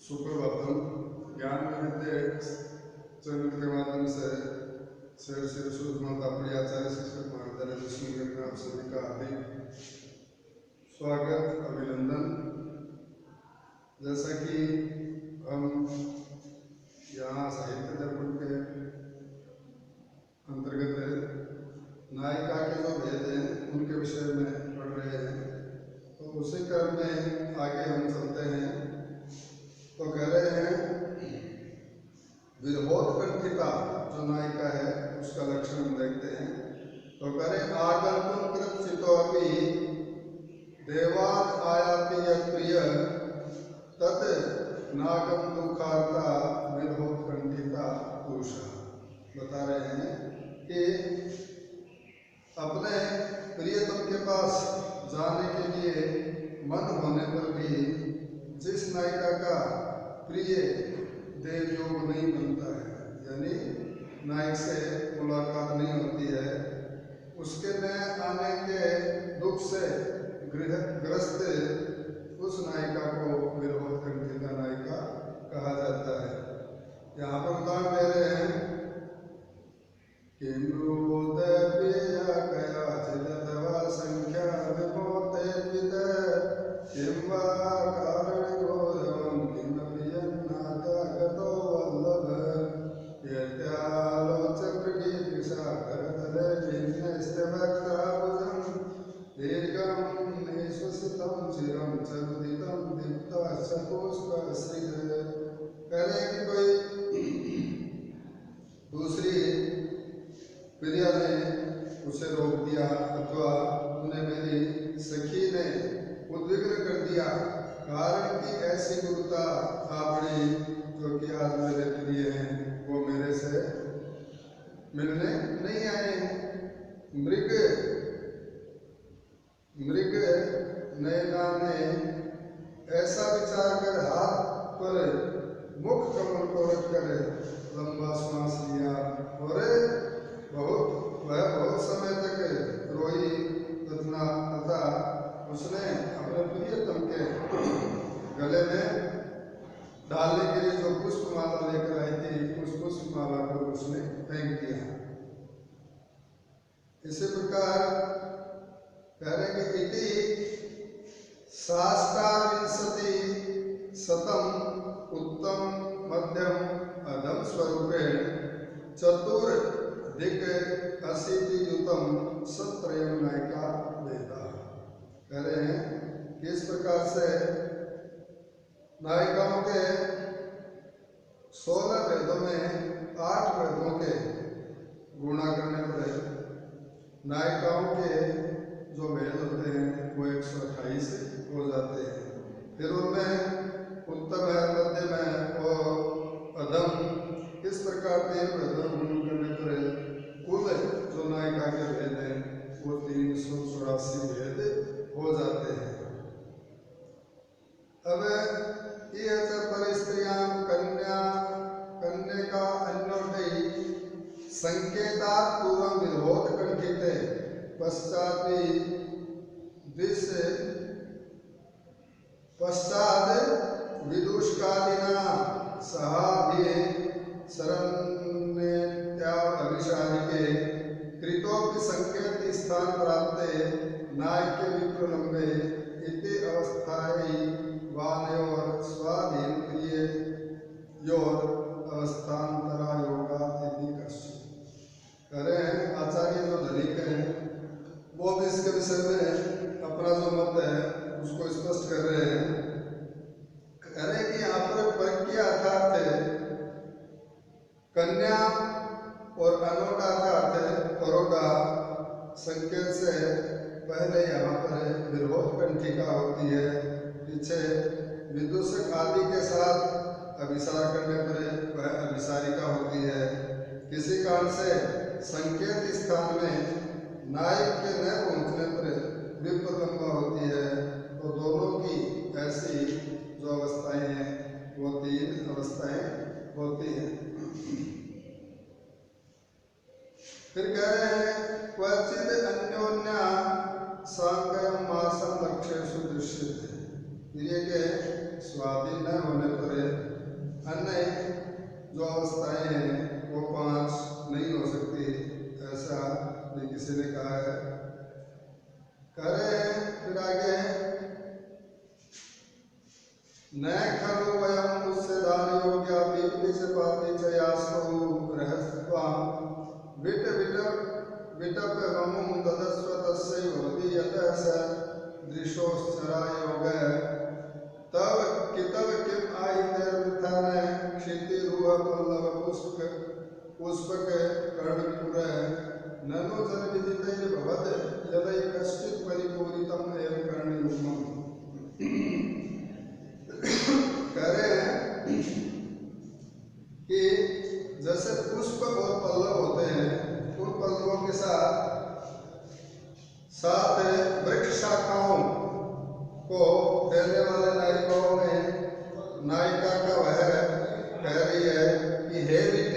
सुप्रभातम। ज्ञान विद्या चैनल के माध्यम से शेर श्री सुषमाता प्रिय आचार्य शिक्षक महाविद्यालय विष्णु में आप सभी का हार्दिक स्वागत अभिनंदन। जैसा कि हम यहाँ साहित्य दर्पण के अंतर्गत नायिका के जो भेद हैं उनके विषय में पढ़ रहे हैं, तो उसी क्रम में आगे हम चलते हैं। तो कह रहे हैं विरहोत्कंठिता जो नायिका है उसका लक्षण हम देखते हैं। तो कह रहे आगंतुम कृतचितो अपि देवान् आयाति यत् प्रिय तत् नागम दुखार्ता विरहोत्कंठिता पुरुषः। बता रहे हैं कि अपने प्रियतम के पास जाने के लिए मन होने पर भी जिस नायिका का प्रिय देव योग नहीं बनता है, यानी नायक से मुलाकात नहीं होती है, उसके न आने के दुख से ग्रस्त उस नायिका को विरहोत्कंठिता नायिका कहा जाता है। यहाँ पर उदाहरण दे रहे हैं पहले कि कोई दूसरी प्रिया ने उसे रोक दिया अथवा उन्हें मेरी सखी ने उद्विग्न कर दिया, कारण कि ऐसी गुरुता आपने जो कि आज मेरे प्रिय हैं वो मेरे से मिलने नहीं आए। मृग नयना ने ऐसा विचार कर हाथ पर मुख कमल को रखकर लंबा श्वास लिया और बहुत समय तक रोई तथा उसने अपने प्रियतम के गले में डालने के लिए जो पुष्पमाला लेकर आई थी उस पुष्पमाला को उसने फेंक दिया। इसी प्रकार कह रहे कि इति साष्टाविंशति शतम उत्तम मध्यम अधम स्वरूपेण चतुर्दिक अशीति युतम सत्रयम नायिका वेदा। कह रहे हैं कि इस प्रकार से नायिकाओं के 16 वेदों में 8 वेदों के गुणा करने पर नायिकाओं के जो वेद होते हैं वो 128 हो जाते हैं। फिर उनमें उत्तम है, मध्यम है और अधम, इस प्रकार 3 वेदों गुण करने पर कुल जो नायिका के वेद हैं वो 384 वेद हो जाते हैं। अब ये परिस्त्रियां कन्या अन्योदयी संकेता पूर्व विरहोत्कंठिते पश्चात विदुषकादिना सहाभि शरण्यत्या अभिशारिके कृतोपि संकेत स्थान प्राप्ते नायके विप्रलंबे इति अवस्थायै वानयोर स्वाधीन प्रिययोर अवस्थान्तरा योगात् इति कश्चित्। कह रहे हैं आचार्य जो धनिक हैं वो भी इसके विषय में अपना जो मत है उसको स्पष्ट कर रहे हैं। कह रहे हैं कि यहाँ पर प्रज्ञा अर्थात है कन्या और अनोटा का अर्थ है परोटा संकेत से पहले यहाँ पर विरहोत्कंठिका होती है, पीछे विदूषक आदि के साथ अभिसार करने पर वह अभिसारिका होती है। किसी कारण से संकेत स्थान में नायक के न पहुंचने पर विप्रलंबा होती है। तो दोनों की ऐसी जो अवस्थाएं हैं वो 3 अवस्थाएं होती हैं। फिर कह रहे हैं क्वचित अन्योन्या सांगम मासम लक्ष्येषु दृश्यते। प्रिय के स्वाधीन न होने पर अन्य जो अवस्थाएं हैं वो 5 नहीं हो सकती, ऐसा भी किसी ने कहा है। कह रहे हैं फिर आगे, न खलु वयम उस्सेदान योग्या पीपति से पाति च यासु रहस्त्वा विट विटप ममुं तदस्व तस्यै भवति यतः स दृशोश्चरा योग तव कितव किम आहितैर्वृथा न क्षितिरुह पल्लव पुष्पक कर्णपुर ननु जन विदितैर्भवत् यदै कश्चित् परिपूरितम् एव कर्णयुग्मम्। कह रहे हैं कि जैसे पुष्प और पल्लव होते हैं, उन पल्लवों के साथ वृक्ष शाखाओं को देने वाले नायिकाओं में नायिका का वह कह रही है कि हे विट,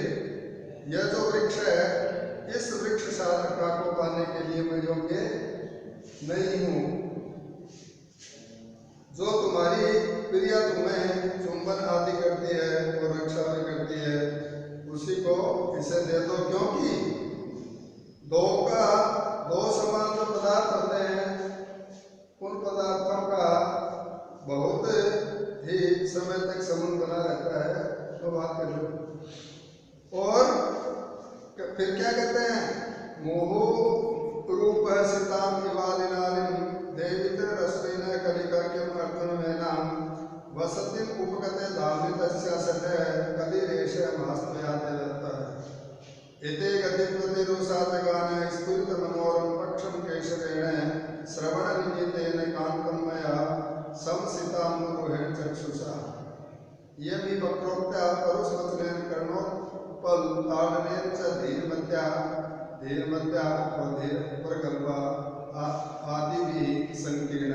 यह जो वृक्ष है, इस वृक्ष शाखा को पाने के लिए मैं योग्य नहीं हूँ। जो तुम्हारी प्रिया तुम्हें चुंबन आदि करती है और रक्षा भी करती है, उसी को इसे दे दो, क्योंकि दो समान जो पदार्थ होते हैं, उन पदार्थों का बहुत ही समय तक संबंध बना रहता है। तो बात कर लो। और फिर क्या कहते हैं, मोहो रूप सीताम इवालिनालिम देवित रश्मिन कलिकाक्यम अर्थन में नाम वसतिम उपगते धामितस्य सते कलिरेश मास्तयाते रहता है। इते गति प्रतिरुसात गान स्फुरित मनोरम पक्षम केशरेण श्रवण निमितेन कांतमया समसिताम रोहिण चक्षुषा यमि वक्रोक्त्या परुषवचनेन कर्णोत्पल ताडनेन च धीरमत्या और धीर प्रगल्भा आदि भी संकीर्ण।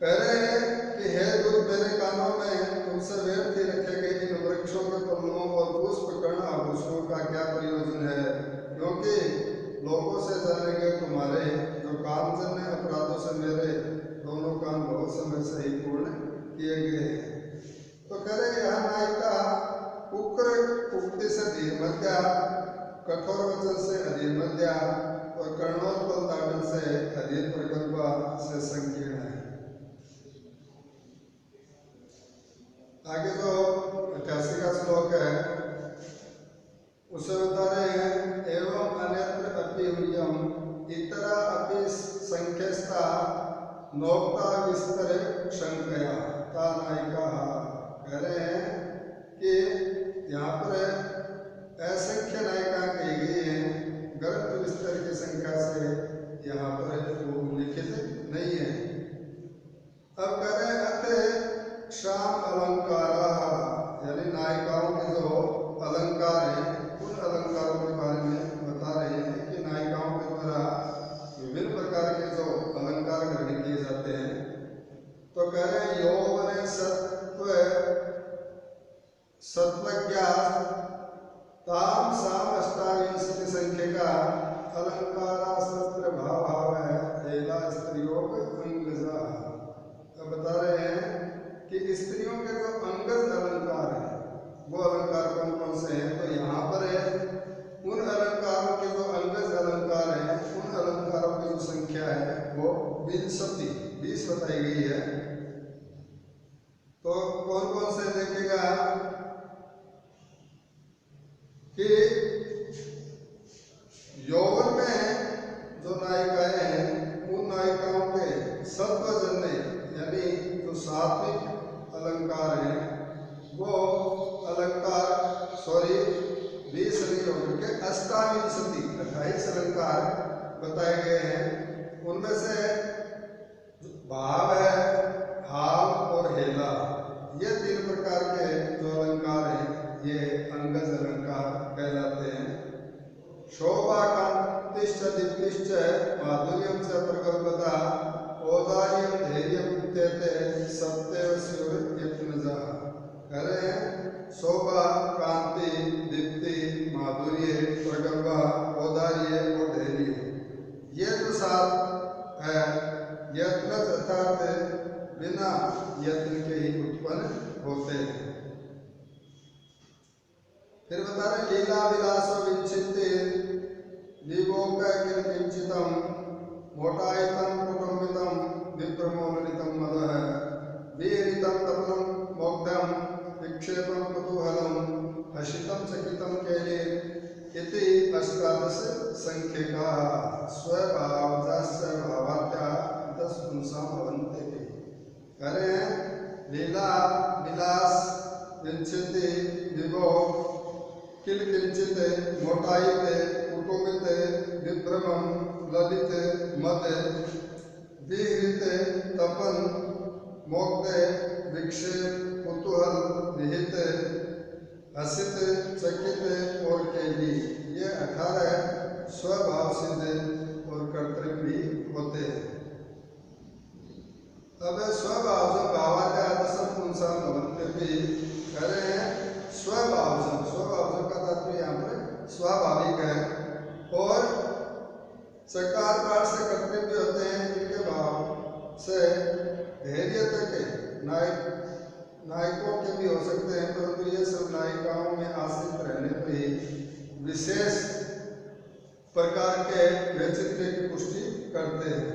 कह रहे हैं कि हे दूत, मेरे कानों में तुमसे व्यर्थ ही रखे गए इन वृक्षों के पल्लवों और पुष्प कर्ण आभूषणों का क्या प्रयोजन है, क्योंकि लोगों से जानेंगे तुम्हारे जो कामजन्य अपराधों से मेरे दोनों काम बहुत समय से ही पूर्ण किए गए हैं। तो कह रहे यहाँ नायिका उग्र उक्ति से धीरमत्या, कठोर वचन से अधीरमत्या और कर्णोत्पल ताड़न से अधीर प्रगल्भा से संकीर्ण है। आगे जो 88 का श्लोक है उसे बता रहे हैं, एवं अन्यत्र अपि हुयम इतरा अपि संख्यस्ता नोक्ता विस्तर शंकया ता नायिका। कह रहे हैं कि यहाँ पर असंख्य नायिका कही गई हैं, ग्रंथ विस्तर की संख्या से यहाँ पर वो उल्लिखित नहीं है। अब कह रहे हैं अथ शाम अलंकारा, यानी नायिकाओं के जो अलंकार हैं, उन अलंकारों के बारे में बता रहे हैं कि नायिकाओं के द्वारा विभिन्न प्रकार के जो अलंकार ग्रहण किए जाते हैं। तो कह रहे हैं यौवन सत्वज्ञा ताम साम अष्टाविंशति संख्या का अलंकारा सत्र भाव है एला स्त्रियोग अंगजा। अब बता रहे हैं कि स्त्रियों के जो अंगज अलंकार है वो अलंकार कौन कौन से हैं। तो यहाँ पर है उन अलंकारों के जो अंगज अलंकार हैं, उन अलंकारों की जो संख्या है वो 20 बताई गई है। तो कौन कौन से देखेगा कि यौवन में जो नायिकाएं हैं, उन नायिकाओं के सत्वजन्य यानी जो सात्विक अलंकार हैं, वो अलंकार 20 नहीं होकर के 28 अलंकार बताए गए हैं। उनमें से भाव है, हाव और हेला, ये 3 प्रकार के जो अलंकार हैं ये अंगज अलंकार कहलाते हैं। शोभा कांतिश्च दीप्तिश्च माधुर्यं च प्रगल्भता औदार्यं धैर्यं इत्येते सत्येव स्युर्यत्नजा। कह रहे हैं शोभा, कांति, दीप्ति, माधुर्य, प्रगल्भा, औदार्य और धैर्य, ये जो 7 है यत्न अर्थात बिना यत्न के ही उत्पन्न होते हैं। फिर बता रहे लीला विलास विचित्ते विभोग किंचितम मोटायितम कुटुंबितम विप्रमोलितम मदः वीरितम तपलम मोग्धम विक्षेपम कुतूहलम हसितम चकितम केले इति अष्टादश संख्यका स्वभावजास्य भावात्या 10 पुंसां भवन्ति। करे लीला विलास विचित्ते विभोग किल किंचित मोटायित कुटुंबित विभ्रमं ललित मद विहृत तपन मोक्त विक्षेप कुतूहल विहित हसित चकित और केली, ये 18 स्वभाव सिद्ध और कर्तृक भी होते हैं। अब स्वभाव जो भावात्या 10 पुंसां भवन्ति भी कह रहे हैं स्वभाव का तात्पर्य यहाँ पर स्वाभाविक है और चकार पाठ से कर्तव्य भी होते हैं, इनके भाव से धैर्य तक नायकों के भी हो सकते हैं, परंतु ये सब नायिकाओं में आश्रित रहने पर ही विशेष प्रकार के वैचित्र्य की पुष्टि करते हैं।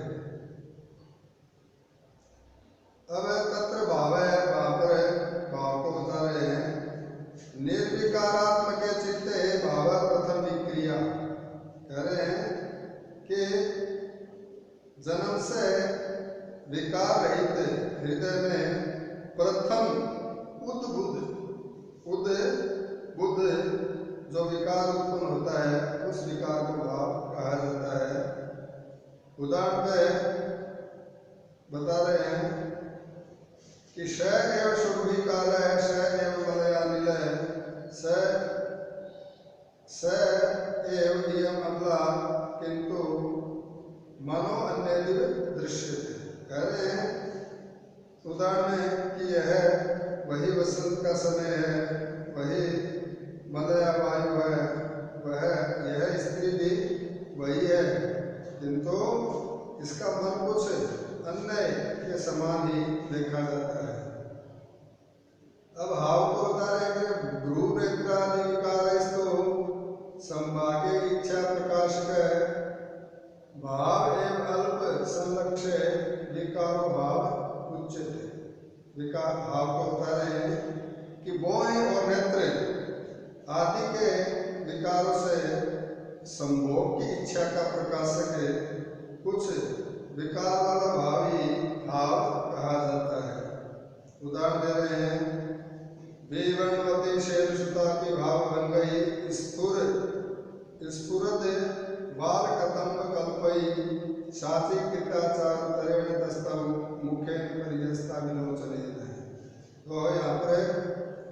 अब तत्र भाव है, वहां पर भाव को बता रहे हैं निर्विकारात्मक चित्ते भाव प्रथम विक्रिया। कह रहे हैं कि जन्म से विकार रहित हृदय में प्रथम उद्बुद्ध जो विकार उत्पन्न होता है उस विकार को भाव कहा जाता है। उदाहरण पे बता रहे हैं कि श एव शुभ काल है, श एव मलयानिल है, स एव इयम अमला किंतु मनो अन्य दृश्यते। कह रहे हैं उदाहरण में कि यह वही वसंत का समय है, वही मलया वायु है, वह यह स्त्री भी वही है, किंतु इसका मन कुछ अन्य के समान ही देखा जाता है। अब भाव को बता रहे हैं कि भ्रू नेत्रादि विकार संभागे इच्छा प्रकाश भाव एवं अल्प संलक्ष्य विकारो भाव उच्चते। विकार भाव को बता रहे हैं कि मोह और नेत्र आदि के विकारों से संभोग की इच्छा का प्रकाशक कुछ विकार वाला भाव ही भाव कहा जाता है। उदाहरण दे रहे हैं विवर्णवती शैलसुता की भाव बन गई स्फुरद बाल कतंब कल्पई साथी कृताचार तरेण दस्तव मुखेन परियस्ता विलोचने। तो यहाँ पर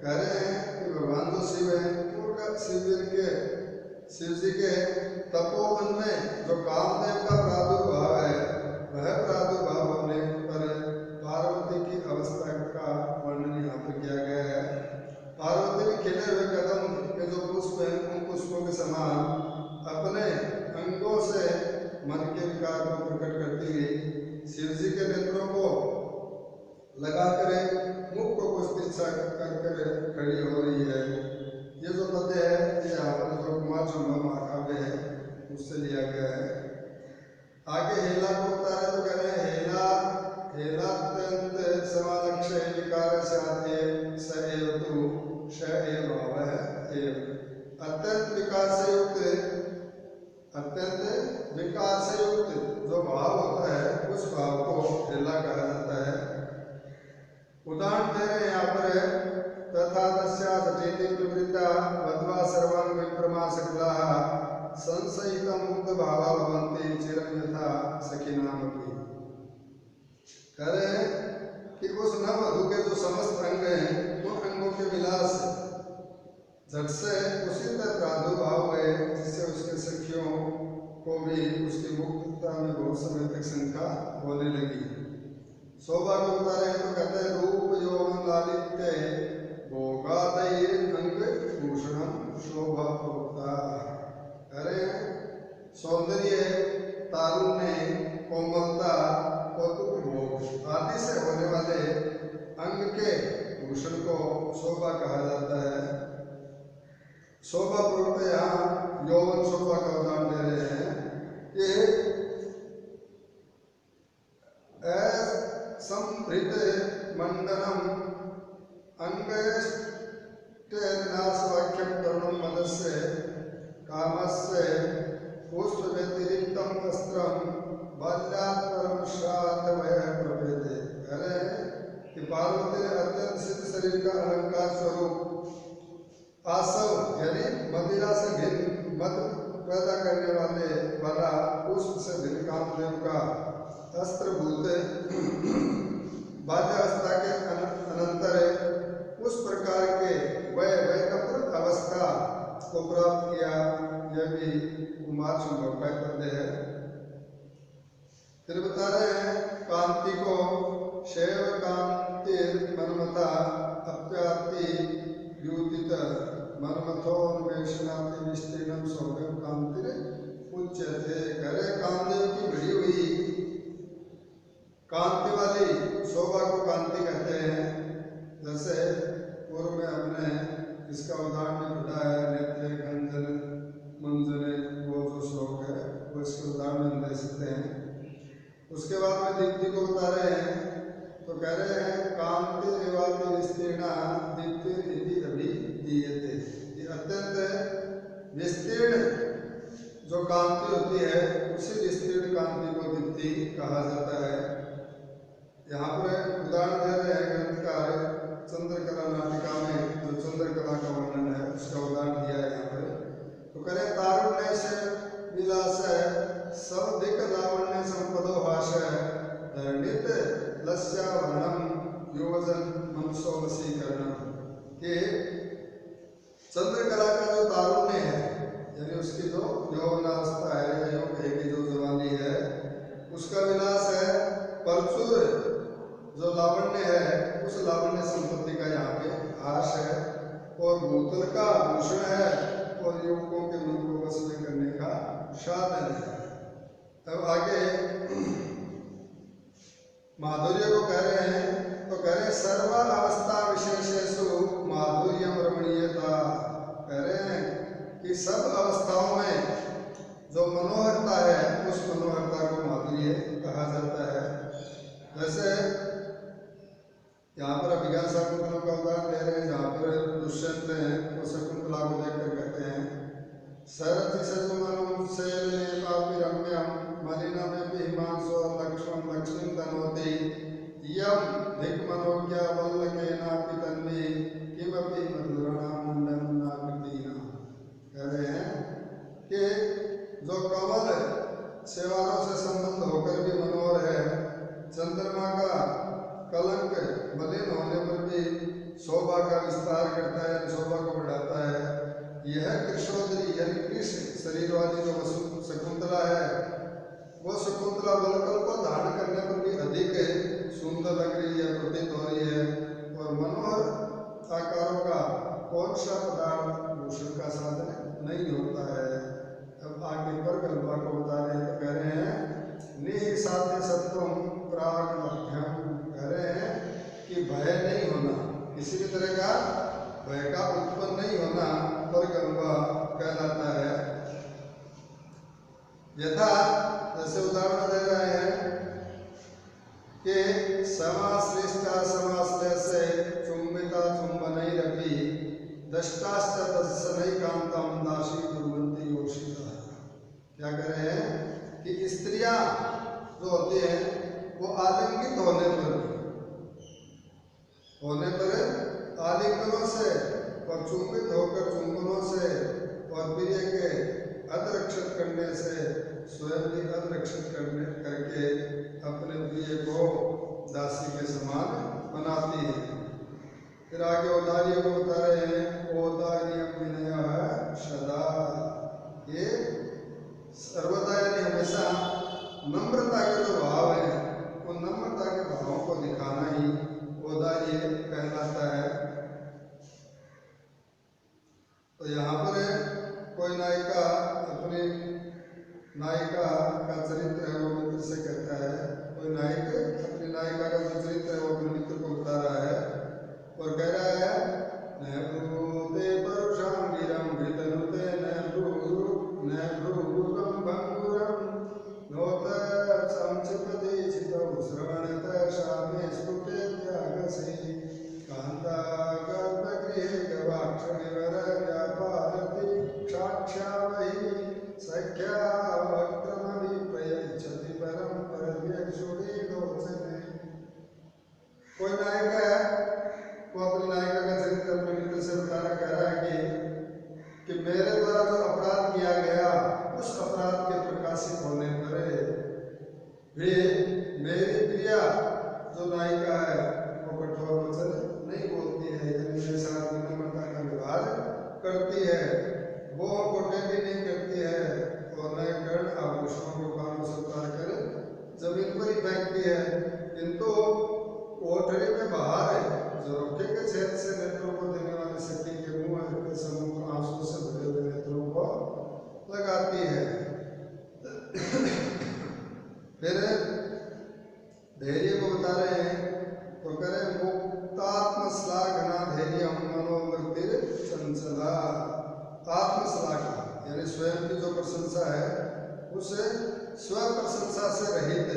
कह रहे हैं कि भगवान जो शिव है उनका शिव जी के तपोवन में जो कामदेव का प्रादुर्भाव है वह प्रादुर्भाव होने पर पार्वती की अवस्था का वर्णन यहाँ पर किया गया है। पार्वती के खिले हुए कदम के जो पुष्प हैं उन पुष्पों के समान अपने अंगों से मन के विकार को प्रकट करती हुई शिव जी के नेत्रों को लगाकर मुख को कुछ तिरछा कर खड़ी हो रही है। ये जो पद्य है ये हमारे जो कुमार चंबा महाकाव्य है उससे लिया गया है। आगे हेला को बता रहे तो कह रहे हैं हेलात्यंत समालक्ष्य विकार साथे स एव तु श एव भाव है एव। अत्यंत विकार से युक्त जो भाव होता है उस भाव को हेला कहा जाता है। उदाहरण दे रहे हैं यहाँ पर तथा तस्या सचेति प्रवृत्ता वध्वा सर्वान् विप्रमा सकलाः संशयितं मुक्त भावा भवन्ति चिरं यथा सखीनामपि। कह रहे हैं कि उस नववधू के जो समस्त अंग हैं उन अंगों के विलास झट से उसी तरह प्रादुर्भाव हुए जिससे उसके सखियों को भी उसकी मुक्तता में बहुत समय तक शंका होने लगी। शोभा को बता रहे हैं तो कहते हैं रूप यौवन लालित्य भोगादैर अंग भूषणम शोभा प्रोक्ता। अरे सौंदर्य तारुण्य कोमलता और के भूषण को शोभा कहा जाता है। शोभा पूर्वक यहाँ यौवन शोभा का उदाहरण दे रहे हैं कि संभृत मंडनम अंगेष्टेनाशवाक्यम करुणम मदस्य कामस्य पुष्प व्यतिरिक्तम वस्त्रम बाल्यात् परम श्राद्धमय प्रभेदे। कह रहे हैं कि पार्वती ने अत्यंत सिद्ध शरीर का अलंकार स्वरूप आसव यानी मदिरा से भिन्न मद पैदा करने वाला पुष्प से भिन्न कामदेव का अस्त्रभूत बाल्यावस्था के अनंतर उस प्रकार के वैकल्पिक अवस्था को प्राप्त किया, यह भी कुमार संभव का पद्य है। फिर बता रहे हैं कांति को शैव कांति मनमता अप्याति द्युतित मनमथोन्वेषणाति विस्तीर्णम सौम्यम कांति उच्यते। करे कामदेव की भिड़ी हुई कांति वाली शोभा को कांति कहते हैं। जैसे पूर्व में हमने इसका उदाहरण भी पढ़ा है, नेत्र गंधन मंजने, वो जो श्लोक है वो इसके उदाहरण में दे सकते हैं। उसके बाद में दीप्ति को बता रहे हैं तो कह रहे हैं कांति रेवाति विस्तीर्णा दीप्ति इति अभिधीयते। ये अत्यंत विस्तीर्ण जो कांति होती है उसी विस्तीर्ण कांति को दीप्ति कहा जाता है। यहाँ पर उदाहरण दे रहे हैं ग्रंथकार चंद्रकला नाटिका में जो चंद्रकला का वर्णन है उसका उदाहरण दिया है यहाँ पर। तो करें तारुण्य से विलास है सब दिक लावण्य संपदो भाष है धरणित लस्या वर्णम योजन मनसो वशीकरणम। कि चंद्रकला का जो तारुण्य है यानी उसकी जो यौवनावस्था है या योग की जो जवानी है उसका विलास है, प्रचुर जो लावण्य है उस लावण्य संपत्ति का यहाँ पे आश है, और भूतल का भूषण है और युवकों के मन को वश में करने का साधन है। तब आगे माधुर्य को कह रहे हैं तो कह रहे सर्व अवस्था विशेषेषु माधुर्यम रमणीयता। कह रहे हैं कि सब अवस्थाओं में जो मनोहरता है उस मनोहरता को माधुर्य कहा जाता है। जैसे यहाँ पर अभिज्ञान शकुंतला का उदाहरण दे रहे हैं, जहाँ पर दुष्यंत हैं वो शकुंतला को देखकर कहते हैं सरति सजुमनुम शैले पापि रम्यम मलिनमेपि हिमांशो लक्ष्मण लक्ष्मीं तनोति यम धिक्मनोज्ञा वल्लकेनापि तन्मे किमपि मधुरणामण्डं नाकृतिना। कह रहे हैं कि जो कमल सेवारों से संबंध होकर भी मनोहर है, चंद्रमा का कलंक मलिन होने पर भी शोभा का विस्तार करता है, शोभा को बढ़ाता है। यह कृष्णोदरी यानी कृष्ण शरीर वाली जो शकुंतला है वो शकुंतला वल्कल को धारण करने पर भी अधिक सुंदर लग रही है, प्रतीत हो रही है। और मनोहर आकारों का कौन सा पदार्थ भूषण का साधन नहीं होता है। अब आगे पर कल्पा को बता रहे हैं तो कह रहे हैं निसाध्य सत्वम प्राग मध्यम। कह रहे हैं कि भय नहीं होना, किसी भी तरह का भय का उत्पन्न नहीं होना पर गंगा कहलाता है। यथा जैसे उदाहरण दे रहे हैं कि समाश्लिष्टा समाश्लय से चुंबिता चुंबनई रवि दष्टाश्च दर्शनई कांतम दासी दुर्वंती योषिता। क्या कह रहे हैं कि स्त्रियां जो होती हैं वो आलिंगित होने पर आलिंगनों से और चुंबित होकर चुंबनों से और प्रिय के अधरक्षित करने से स्वयं भी अधरक्षित करके अपने प्रिय को दासी के समान बनाती है। फिर आगे औदार्य को बता रहे हैं औदार्यम विनय सदा। ये सर्वदा यानी हमेशा नम्रता के जो भाव है उन नम्रता के भावों को दिखाना ही औदार्य कहलाता है। तो यहाँ पर कोई नायिका अपनी नायिका का चरित्र है वो मित्र से कहता है, कोई नायक अपनी नायिका का जो चरित्र है वो अपने मित्र को बता रहा है जो नायिका है वो कठोर वचन नहीं बोलती है, यानी मेरे साथ विनम्रता का व्यवहार करती है, वो कोटेली नहीं करती है और न कर्ण आभूषणों को कानों से उतार कर जमीन पर ही फेंकती है, किंतु कोठरी में बाहर है जो रोके के छेद से नेत्रों को देने वाले सखी के मुंह के सम्मुख आंसू से भरे हुए नेत्रों को लगाती है। फिर धैर्य को बता रहे हैं तो करे मुक्तात्म श्लाघना धैर्य मनोवृत्तिर चंचला। आत्मश्लाघना यानी स्वयं की जो प्रशंसा है उसे स्व प्रशंसा से रहित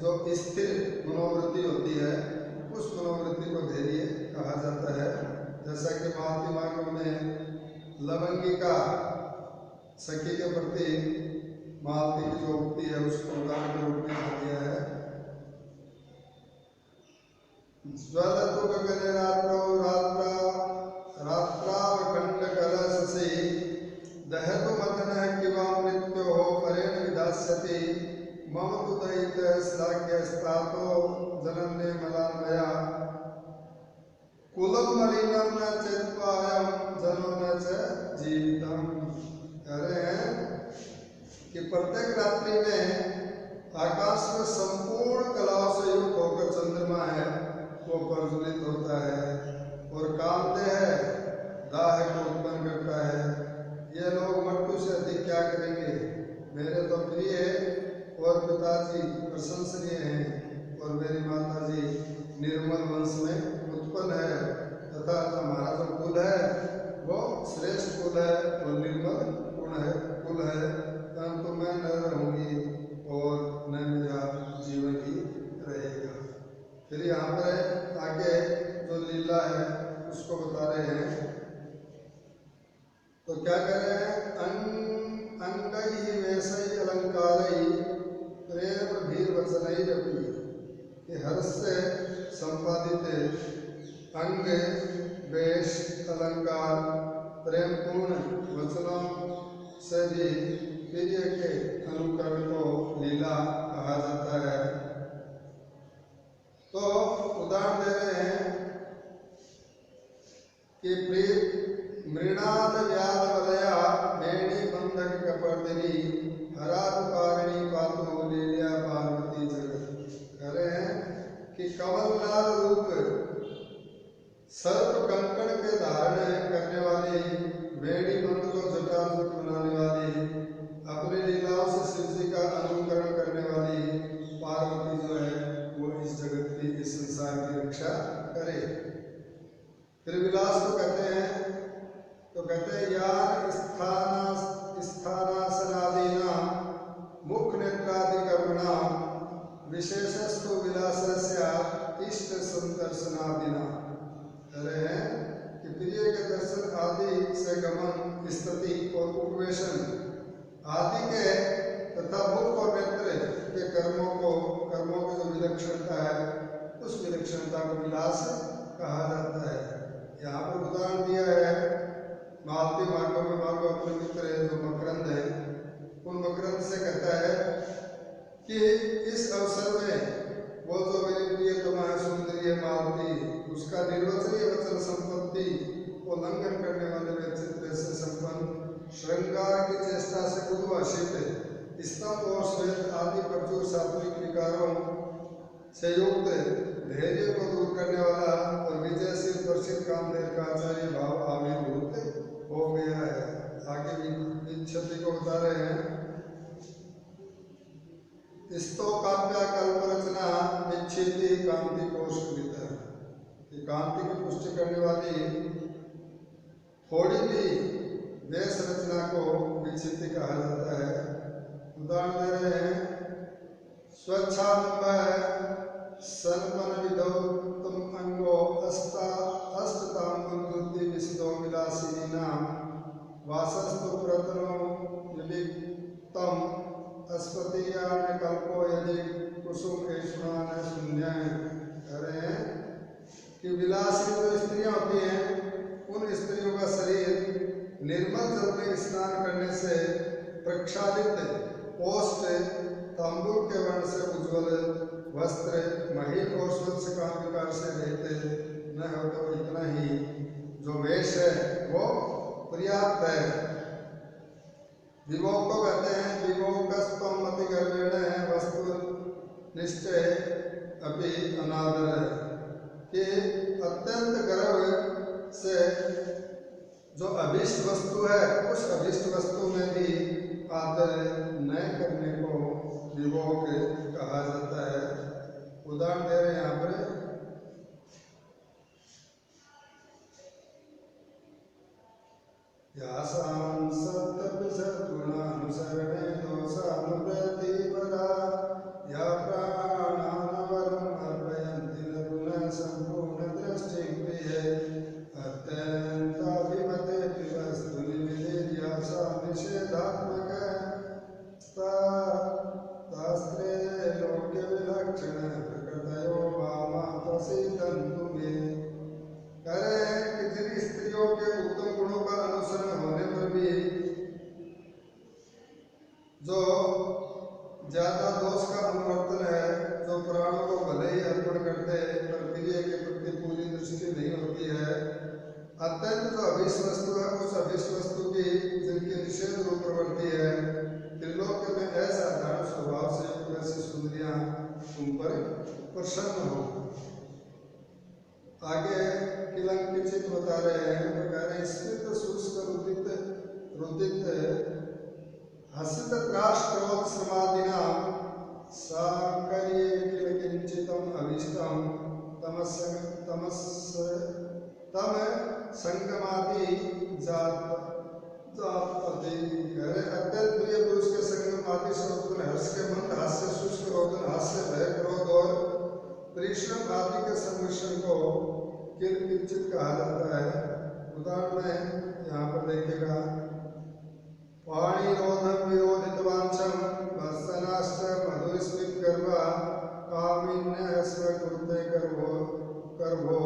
जो स्थिर मनोवृत्ति होती है उस मनोवृत्ति को धैर्य कहा जाता है। जैसा कि मालती मार्ग में लवंगिका सखी के प्रति मालती की जो उक्ति है उसको उदाहरण के रूप में दिया है। ज्वलतु गगने रात्रौ रात्रावखंड कलशसि दहतु मदनः किवामृत्योः परेण विधास्यति मम तु दयितः श्लाघ्यस्तातो जनन्ये मलान्वया कुलं मलिनं न चेत्वायं जनो न च जीवितम्। कह रहे हैं कि प्रत्येक रात्रि में आकाश में संपूर्ण कलाओं से युक्त होकर चंद्रमा है वो प्रज्वलित होता है और कामदेह है दाह को उत्पन्न करता है। ये लोग मृत्यु से अधिक क्या करेंगे, मेरे तो प्रिय और पिताजी प्रशंसनीय हैं और मेरी माताजी निर्मल वंश में उत्पन्न है तथा हमारा जो कुल है वो श्रेष्ठ कुल है और निर्मल कुल है, परंतु मैं न रहूंगी और न मेरा जीवन ही रहेगा। फिर यहाँ पर आगे जो लीला है उसको बता रहे हैं तो क्या कह रहे हैं, अंगई वैसई अलंकारई प्रेम भीर वचनई रपी। ये हर्ष से संपादित अंग वेश अलंकार प्रेमपूर्ण वचनों से भी प्रिय के अनुकरण को लीला कहा जाता है। तो उदाहरण दे रहे हैं कि प्रीत मृणाल व्याल वलया मेणी बंधक कपर्दिनी हराधुकारिणी पातु लीला पार्वती जगत। कह रहे हैं कि कमललाल रूप सर्प कंकण के धारण करने वाली मेणी बंध को जटाजुट बनाने वाली अपनी लीलाओं से शिव जी का अनुकरण करने वाली पार्वती जो है वो इस जगत की इस संसार की रक्षा करे। फिर विलास को कहते हैं तो कहते हैं यार स्थानासनादीना मुख नेत्रादि कर्मणा विशेषस्तु विलासस्य इष्ट संदर्शनादिना। कह रहे हैं कि प्रिय के दर्शन आदि से गमन स्तुति और उपवेशन आदि के तथा मुख और नेत्र के कर्मों की जो विलक्षणता है उस विलक्षणता को विलास कहा जाता है। यहाँ पर उदाहरण दिया है मालती मार्गों में मार्गो अपने मित्र जो मकरंद है उन मकरंद से कहता है कि इस अवसर में वो जो मेरी प्रियतमा है सुंदरी है मालती उसका निर्वचनीय वचन संपत्ति को उल्लंघन करने वाले व्यक्तित्व से संपन्न श्रृंगार की चेष्टा से उद्भाषित स्तंभ और श्वेत आदि प्रचुर सात्विक विकारों से युक्त धैर्य को दूर करने वाला और विजयशील प्रसिद्ध कामदेव का आचार्य भाव आविर्भूत हो गया है। आगे विच्छति को बता रहे हैं स्तो काव्या कल्परचना विच्छिति कांति कोश कांति की पुष्टि करने वाली थोड़ी भी वेश रचना को विच्छिति कहा जाता है। उदाहरण दे रहे हैं स्वच्छालंब सर्पन विधौ तुम अंगो अष्टतांगुद्धि विशदो विलासिनी नाम वासस्तु प्रतनो विविक्तम अस्पतियान कल्पो यदि कुसुम ऐश्वान शून्य। कह रहे हैं कि विलासी जो स्त्रियां होती हैं उन स्त्रियों का शरीर निर्मल जल में स्नान करने से प्रक्षालित पोस्ट तांबूल के वर्ण से उज्ज्वल वस्त्र महीन और स्वच्छ काम विकार से रहते न हो तो इतना ही जो वेश है वो पर्याप्त है। विभोग को कहते हैं विभोगस्तम मति गर्वेण वस्तु निश्चय अभी अनादर कि अत्यंत गर्व से जो अभिष्ट वस्तु है उस अभिष्ट वस्तु में भी आदर न करने को विभोग कहा जाता है। उदाहरण दे रहे हैं यहाँ पर यासां सत्तपिशद्गुणानुसरणे दोषानुप्रतिपदा या प्राणानवरम् अर्पयन्ति न पुनः सम्पूर्णदृष्टिं प्रिये अत्यन्ताभिमतेऽपि वस्तुनिविधिर्यासा निषेधात्मकस्तास्त्रे लोक्यविलक्षणप्रकृतयो वामात्वसीदन्तु मे। कह रहे हैं कि जिन स्त्रियों के उत्तम गुणों का अनुसरण होने पर भी जो ज्यादा दोष का अनुवर्तन है, जो प्राणों को भले ही अर्पण करते पर प्रिय के प्रति पूरी दृष्टि नहीं होती है, अत्यंत जो अभिष्ट वस्तु है उस अभिष्ट वस्तु की जिनकी निषेध रूप प्रवृत्ति है, त्रिलोक में असाधारण स्वभाव से वैसी सुंदरियां तुम पर प्रसन्न हो। आगे किलंकित बता रहे हैं तो कह रहे हैं स्मित शुष्क रुदित हसित त्रास क्रोध समाधिना साकर्ये किल किंचितम अभिष्टम तम संगमादि जातपति। अत्यंत प्रिय पुरुष के संगम आदि से उत्पन्न हर्ष के मंद हास्य शुष्क रोदन हास्य भय क्रोध और परिश्रम आदि के संमिश्रण को किल किंचित कहा जाता है। उदाहरण में यहाँ पर देखिएगा पाणिरोधम विरोधित वांछम भर्सनाश्च मधुस्मित गर्वा कामिन्य स्वकृते करभो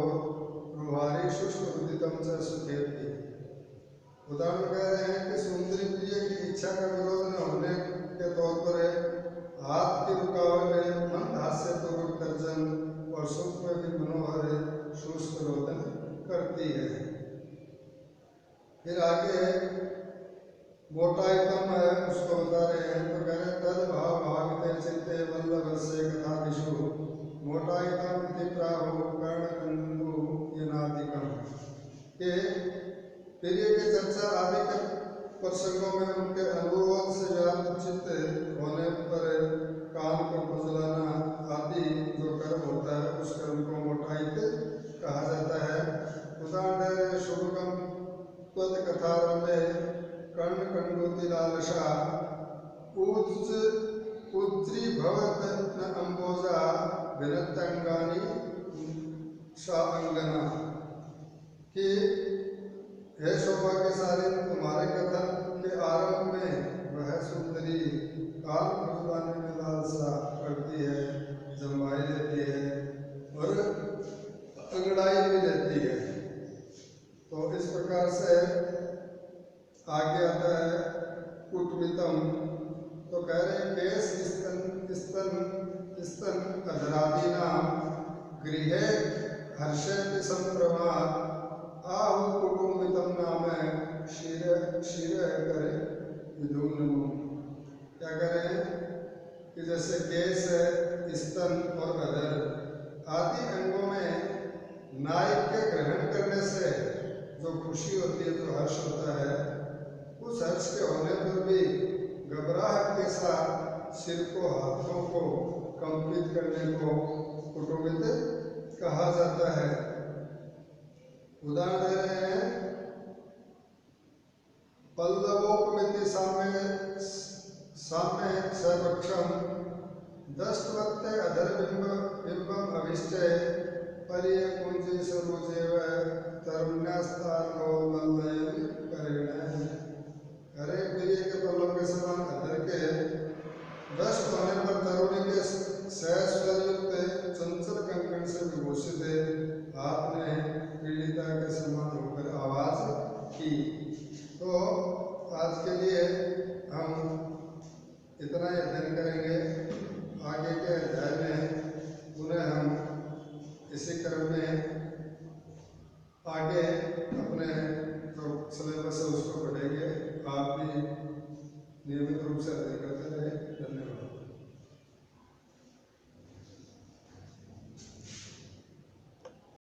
रुहारी शुष्क रुदितम च सुखेति। उदाहरण कह रहे हैं कि सुंदरी प्रिय की इच्छा का विरोध न होने के तौर पर हाथ की रुकावट में मंद हास्य पूर्वक तर्जन और सुख में भी मनोहर शुष्क रोदन करती है। फिर आगे मोटाइतम है उसको बता रहे हैं तो कह रहे तद भाव भाविते चित्ते वल्लभ से कथा दिशु मोटाइतम इति प्राहु कर्णकंदु यनादिकम के प्रिय की चर्चा आदि के प्रसंगों में उनके अनुरोध से व्याप्त चित्त होने पर कान को खुजलाना आदि जो कर्म होता है उस कर्म को मोटाइत कहा जाता है। उदाहरण शुभकम त्वद कथारंभे कर्ण कंडोति लालसा उज्री भवत न अंबोजा विनतंगानी सा अंगना कि हे सौभाग्यशाली तुम्हारे कथन के आरंभ में वह सुंदरी काल खुजलाने में लालसा करती है, जमाई लेती है और अंगड़ाई भी लेती है। तो इस प्रकार से आगे आता है कुटमितम तो कह रहे केश स्तन अधरादीना गृहे हर्षे संप्रमाद आहु कुटुंबितम नाम शिर करे विधुनमु। क्या करें कि जैसे केश स्तन और अधर आदि अंगों में नायक के ग्रहण करने से जो खुशी होती है, जो हर्ष होता है, उस हर्ष के होने पर भी घबराहट के साथ सिर को हाथों को कंपित करने को कुटुंबित कहा जाता है। उदाहरण दे रहे हैं पल्लवोपमिति साम्य सर्वक्षम दस्तवत्ते अधर बिंबम अभिष्टे परिय कुंजी सरोजेव तरुण्यास्तारोल्लयन करेण। हरे प्रिय के पल्लव के समान अधर के दस्त होने पर तरुणी के सहस्वरयुक्त चंचल कंकण से विभूषित हाथ ने पीड़िता के समान होकर आवाज की। तो आज के लिए हम इतना ही अध्ययन करेंगे। आगे के अध्याय में क्रम में